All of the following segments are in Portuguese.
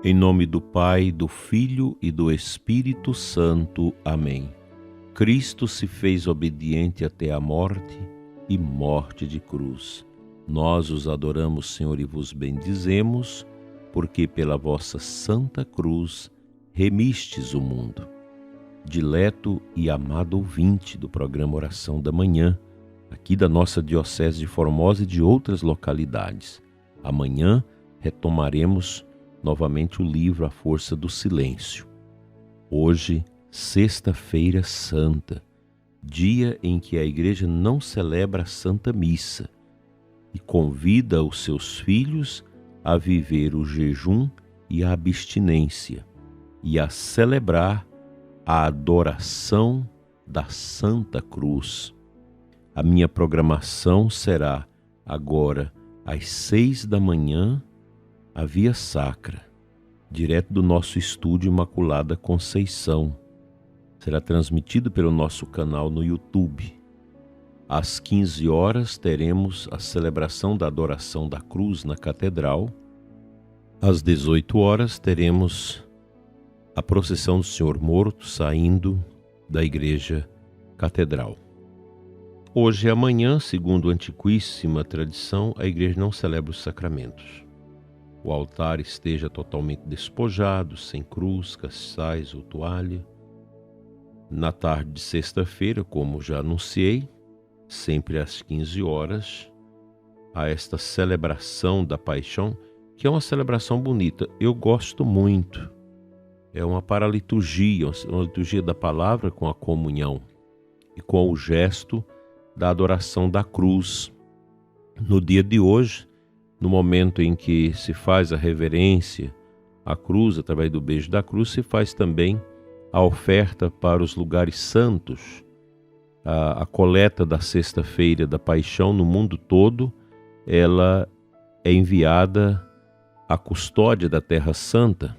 Em nome do Pai, do Filho e do Espírito Santo. Amém. Cristo se fez obediente até a morte e morte de cruz. Nós os adoramos, Senhor, e vos bendizemos, porque pela vossa santa cruz remistes o mundo. Dileto e amado ouvinte do programa Oração da Manhã, aqui da nossa Diocese de Formosa e de outras localidades. Amanhã retomaremos novamente o livro A Força do Silêncio. Hoje, Sexta-feira Santa, dia em que a Igreja não celebra a Santa Missa e convida os seus filhos a viver o jejum e a abstinência e a celebrar a adoração da Santa Cruz. A minha programação será agora às 6 da manhã, a Via Sacra, direto do nosso estúdio Imaculada Conceição. Será transmitido pelo nosso canal no YouTube. Às 15 horas teremos a celebração da adoração da cruz na Catedral. Às 18 horas teremos a procissão do Senhor Morto saindo da Igreja Catedral. Hoje e amanhã, segundo a antiquíssima tradição, a Igreja não celebra os sacramentos. O altar esteja totalmente despojado, sem cruz, castiçais ou toalha. Na tarde de sexta-feira, como já anunciei, sempre às 15 horas, há esta celebração da Paixão, que é uma celebração bonita. Eu gosto muito. É uma paraliturgia, uma liturgia da palavra com a comunhão e com o gesto da adoração da cruz. No dia de hoje, no momento em que se faz a reverência à cruz, através do beijo da cruz, se faz também a oferta para os lugares santos. A coleta da Sexta-feira da Paixão no mundo todo, ela é enviada à custódia da Terra Santa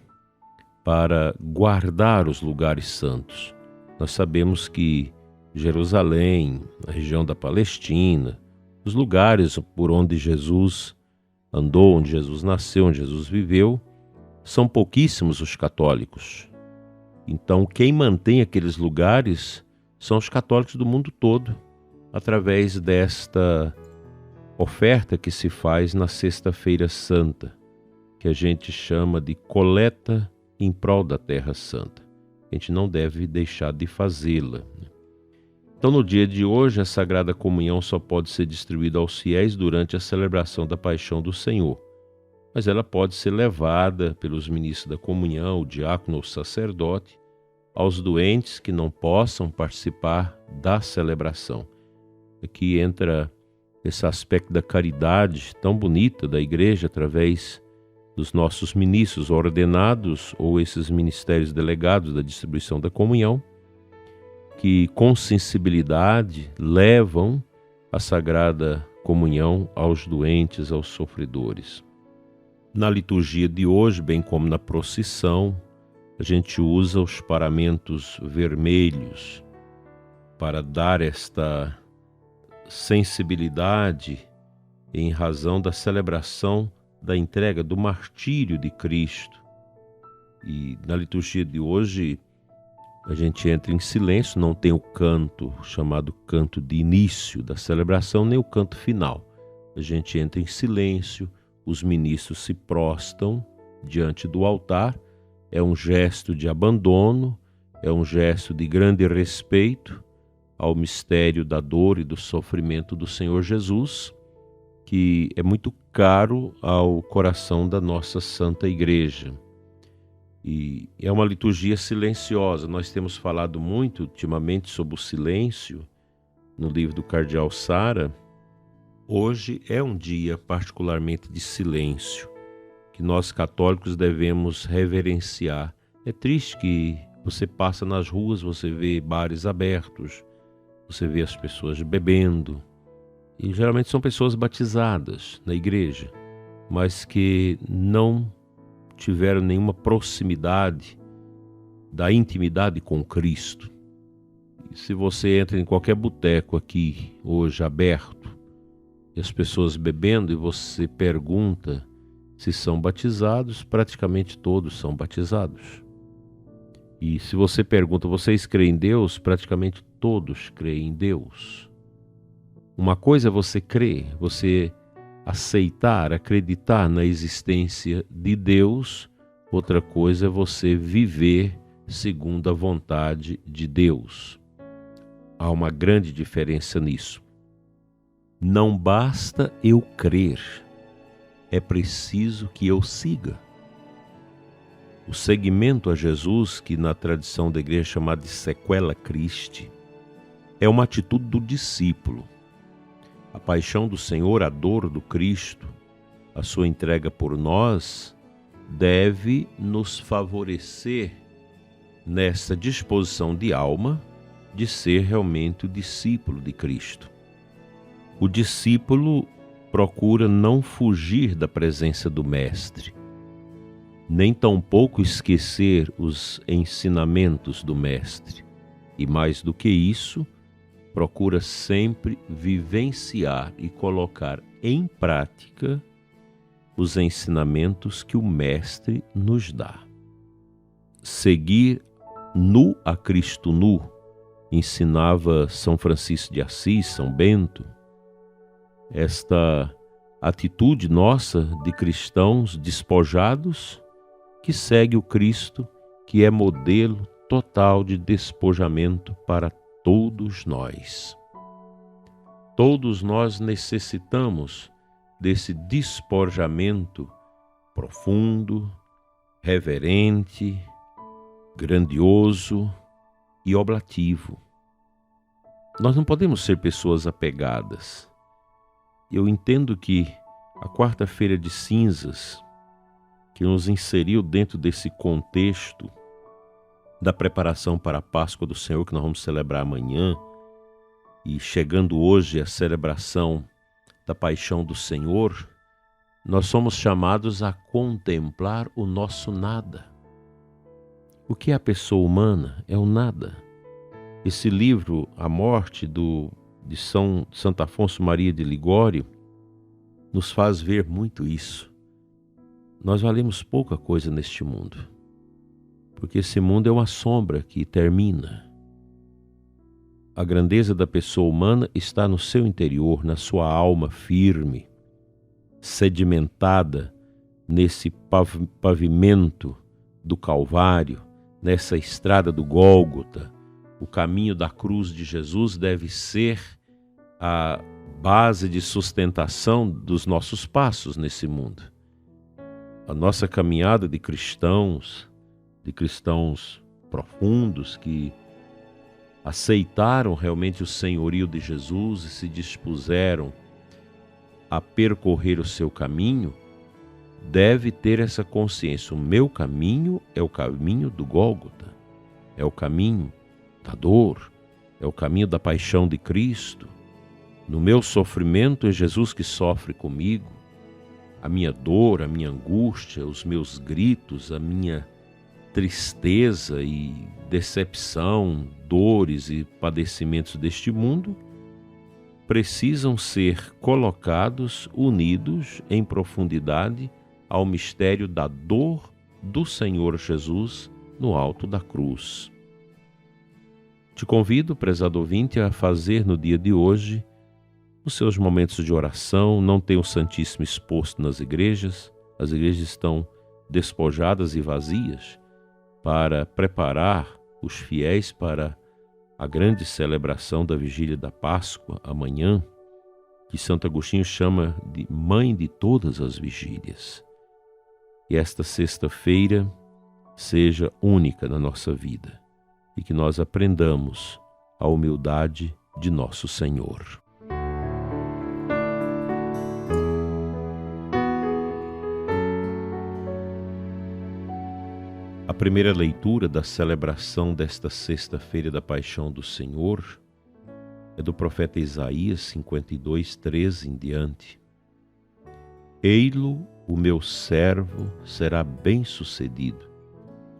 para guardar os lugares santos. Nós sabemos que Jerusalém, a região da Palestina, os lugares por onde Jesus andou, onde Jesus nasceu, onde Jesus viveu, são pouquíssimos os católicos. Então, quem mantém aqueles lugares são os católicos do mundo todo, através desta oferta que se faz na Sexta-feira Santa, que a gente chama de coleta em prol da Terra Santa. A gente não deve deixar de fazê-la. Então, no dia de hoje, a Sagrada Comunhão só pode ser distribuída aos fiéis durante a celebração da Paixão do Senhor, mas ela pode ser levada pelos ministros da comunhão, o diácono ou o sacerdote, aos doentes que não possam participar da celebração. Aqui entra esse aspecto da caridade tão bonita da Igreja, através dos nossos ministros ordenados ou esses ministérios delegados da distribuição da comunhão, que com sensibilidade levam a Sagrada Comunhão aos doentes, aos sofredores. Na liturgia de hoje, bem como na procissão, a gente usa os paramentos vermelhos para dar esta sensibilidade em razão da celebração da entrega do martírio de Cristo. E na liturgia de hoje, a gente entra em silêncio, não tem o canto chamado canto de início da celebração, nem o canto final. A gente entra em silêncio, os ministros se prostam diante do altar, é um gesto de abandono, é um gesto de grande respeito ao mistério da dor e do sofrimento do Senhor Jesus, que é muito caro ao coração da nossa Santa Igreja. E é uma liturgia silenciosa. Nós temos falado muito ultimamente sobre o silêncio no livro do Cardeal Sara. Hoje é um dia particularmente de silêncio, que nós católicos devemos reverenciar. É triste que você passa nas ruas, você vê bares abertos, você vê as pessoas bebendo, e geralmente são pessoas batizadas na igreja, mas que não tiveram nenhuma proximidade da intimidade com Cristo. E se você entra em qualquer boteco aqui hoje aberto, e as pessoas bebendo, e você pergunta Se são batizados, praticamente todos são batizados. E se você pergunta, vocês creem em Deus? Praticamente todos creem em Deus. Uma coisa é você crer, você aceitar, acreditar na existência de Deus. Outra coisa é você viver segundo a vontade de Deus. Há uma grande diferença nisso. Não basta eu crer, é preciso que eu siga. O seguimento a Jesus, que na tradição da igreja é chamado de sequela Christi, é uma atitude do discípulo. A paixão do Senhor, a dor do Cristo, a sua entrega por nós, deve nos favorecer nessa disposição de alma de ser realmente o discípulo de Cristo. O discípulo procura não fugir da presença do Mestre, nem tampouco esquecer os ensinamentos do Mestre, e mais do que isso, procura sempre vivenciar e colocar em prática os ensinamentos que o Mestre nos dá. Seguir nu a Cristo nu, ensinava São Francisco de Assis, São Bento. Esta atitude nossa de cristãos despojados que segue o Cristo, que é modelo total de despojamento para todos nós. Todos nós necessitamos desse despojamento profundo, reverente, grandioso e oblativo. Nós não podemos ser pessoas apegadas. Eu entendo que a quarta-feira de cinzas, que nos inseriu dentro desse contexto da preparação para a Páscoa do Senhor, que nós vamos celebrar amanhã, e chegando hoje a celebração da Paixão do Senhor, nós somos chamados a contemplar o nosso nada. O que é a pessoa humana? É o nada. Esse livro, A Morte, de Santo Afonso Maria de Ligório, nos faz ver muito isso. Nós valemos pouca coisa neste mundo, porque esse mundo é uma sombra que termina. A grandeza da pessoa humana está no seu interior, na sua alma firme, sedimentada nesse pavimento do Calvário, nessa estrada do Gólgota. O caminho da cruz de Jesus deve ser a base de sustentação dos nossos passos nesse mundo. A nossa caminhada de cristãos profundos que aceitaram realmente o senhorio de Jesus e se dispuseram a percorrer o seu caminho, deve ter essa consciência. O meu caminho é o caminho do Gólgota, é o caminho da dor, é o caminho da paixão de Cristo. No meu sofrimento é Jesus que sofre comigo. A minha dor, a minha angústia, os meus gritos, a minha tristeza e decepção, dores e padecimentos deste mundo precisam ser colocados, unidos em profundidade ao mistério da dor do Senhor Jesus no alto da cruz. Te convido, prezado ouvinte, a fazer no dia de hoje os seus momentos de oração. Não tem o Santíssimo exposto nas igrejas, as igrejas estão despojadas e vazias para preparar os fiéis para a grande celebração da vigília da Páscoa, amanhã, que Santo Agostinho chama de mãe de todas as vigílias. E esta sexta-feira seja única na nossa vida e que nós aprendamos a humildade de nosso Senhor. A primeira leitura da celebração desta sexta-feira da Paixão do Senhor é do profeta Isaías 52:13 em diante. Ei-lo, o meu servo, será bem-sucedido.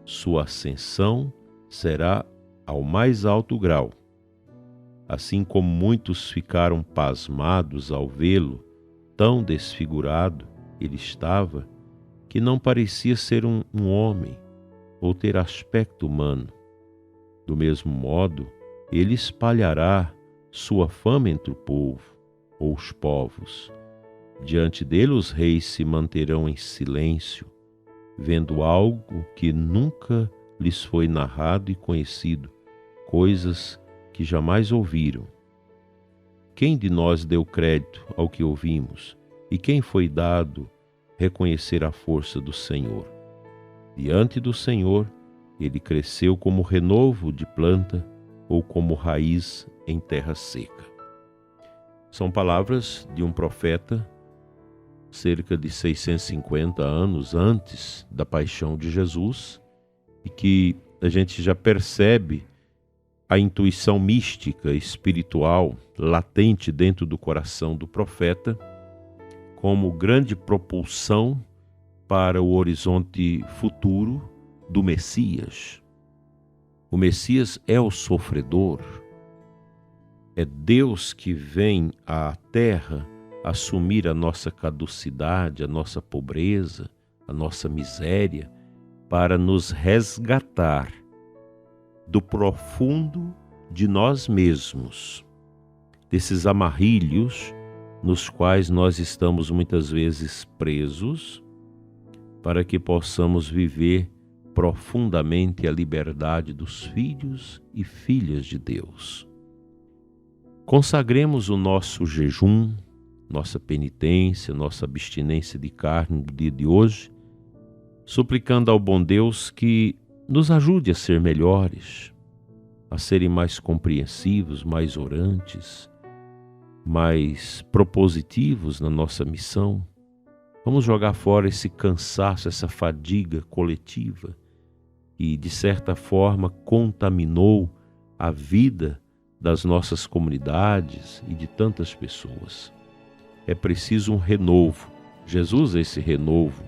Sua ascensão será ao mais alto grau. Assim como muitos ficaram pasmados ao vê-lo, tão desfigurado ele estava, que não parecia ser um homem ou ter aspecto humano. Do mesmo modo, ele espalhará sua fama entre o povo ou os povos. Diante dele os reis se manterão em silêncio, vendo algo que nunca lhes foi narrado e conhecido, coisas que jamais ouviram. Quem de nós deu crédito ao que ouvimos? E quem foi dado reconhecer a força do Senhor? Diante do Senhor, ele cresceu como renovo de planta ou como raiz em terra seca. São palavras de um profeta cerca de 650 anos antes da paixão de Jesus, e que a gente já percebe a intuição mística, espiritual, latente dentro do coração do profeta, como grande propulsão para o horizonte futuro do Messias. O Messias é o sofredor, é Deus que vem à terra assumir a nossa caducidade, a nossa pobreza, a nossa miséria, para nos resgatar do profundo de nós mesmos, desses amarrilhos nos quais nós estamos muitas vezes presos, para que possamos viver profundamente a liberdade dos filhos e filhas de Deus. Consagremos o nosso jejum, nossa penitência, nossa abstinência de carne no dia de hoje, suplicando ao bom Deus que nos ajude a ser melhores, a serem mais compreensivos, mais orantes, mais propositivos na nossa missão. Vamos jogar fora esse cansaço, essa fadiga coletiva que, de certa forma, contaminou a vida das nossas comunidades e de tantas pessoas. É preciso um renovo. Jesus é esse renovo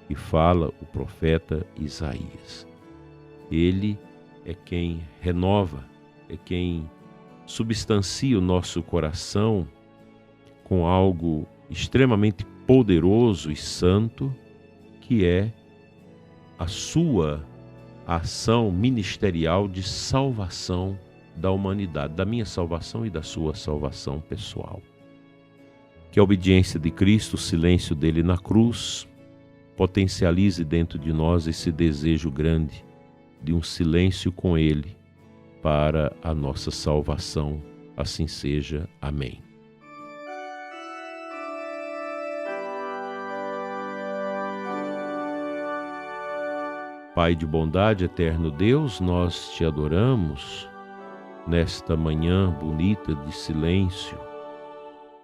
que fala o profeta Isaías. Ele é quem renova, é quem substancia o nosso coração com algo extremamente poderoso e santo, que é a sua ação ministerial de salvação da humanidade, da minha salvação e da sua salvação pessoal. Que a obediência de Cristo, o silêncio dele na cruz, potencialize dentro de nós esse desejo grande de um silêncio com ele para a nossa salvação. Assim seja. Amém. Pai de bondade, eterno Deus, nós te adoramos nesta manhã bonita de silêncio,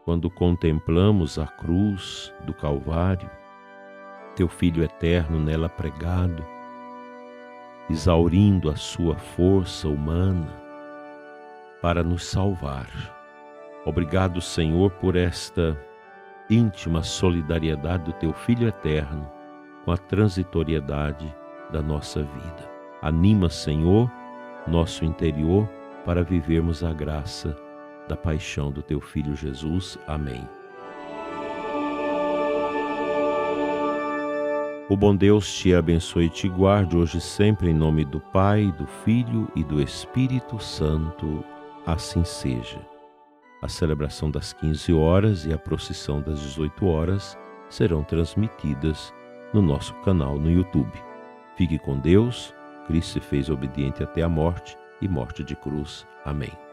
quando contemplamos a cruz do Calvário, teu Filho eterno nela pregado, exaurindo a sua força humana para nos salvar. Obrigado, Senhor, por esta íntima solidariedade do teu Filho eterno com a transitoriedade da nossa vida. Anima, Senhor, nosso interior para vivermos a graça da paixão do teu Filho Jesus. Amém. O bom Deus te abençoe e te guarde hoje e sempre, em nome do Pai, do Filho e do Espírito Santo. Assim seja. A celebração das 15 horas e a procissão das 18 horas serão transmitidas no nosso canal no YouTube. Fique com Deus. Cristo se fez obediente até a morte e morte de cruz. Amém.